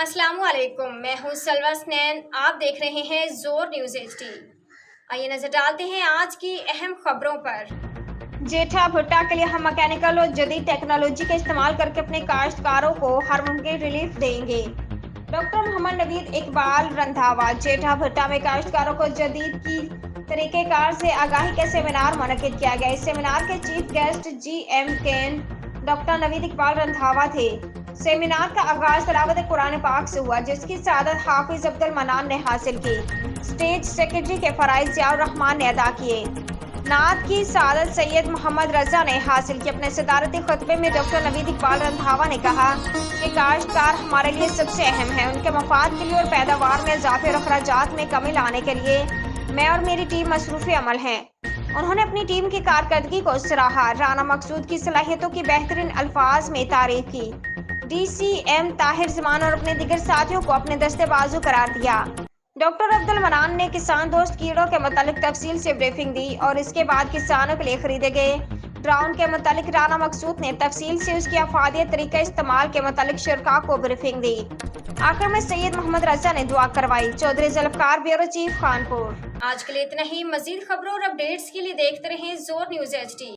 अस्सलामु अलैकुम, मैं हूँ सलवा स्नैन। आप देख रहे हैं जोर न्यूज़ HD। आइए नजर डालते हैं आज की अहम खबरों पर। जेठा भुट्टा के लिए हम मैकेनिकल और जदीद टेक्नोलॉजी का इस्तेमाल करके अपने काश्तकारों को हर मुमकिन रिलीफ देंगे। डॉक्टर मोहम्मद नवीद इकबाल रंधावा जेठा भुट्टा में काश्तकारों को जदीद की तरीक़ेकार से आगाही का सेमिनार मुनक्किद किया गया। इस सेमिनार के chief guest GM can doctor Naveed Iqbal Randhawa थे। सेमिनार का आगाज तिलावत कुरान पाक से हुआ, जिसकी सआदत हाफिज अब्दुल मनान ने हासिल की। स्टेज सेक्रेटरी के फराइज जियाउर रहमान ने अदा किए। नात की सआदत सैयद मोहम्मद रजा ने हासिल की। अपने सदारती खुतबे में डॉक्टर नवीद इकबाल रंधावा ने कहा कि काश्तकार हमारे लिए सबसे अहम है। उनके मफाद के लिए और पैदावार में इजाफे और अखराजात में कमी लाने के लिए मैं और मेरी टीम मसरूफ़ अमल हैं। उन्होंने अपनी टीम की कारकर्दगी को सराहा। राना मकसूद की सलाहियतों की बेहतरीन अल्फाज में तारीफ की। DCM ताहिर जमान और अपने दिगर साथियों को अपने दस्ते बाजू करार दिया। डॉक्टर अब्दुल मनान ने किसान दोस्त कीड़ों के मुतालिक तफसील से ब्रीफिंग दी और इसके बाद किसानों के लिए खरीदे गए ड्रोन के मुतालिक राना मकसूद ने तफसील से उसकी अफादियत तरीका इस्तेमाल के मुतालिक शुरका को ब्रीफिंग दी। आखिर में सैयद मोहम्मद रजा ने दुआ करवाई। Chaudhary Zulfiqar, bureau chief, Khanpur. आज के लिए इतना ही। मजीद खबरों और अपडेट्स के लिए देखते रहें जोर न्यूज़ HD।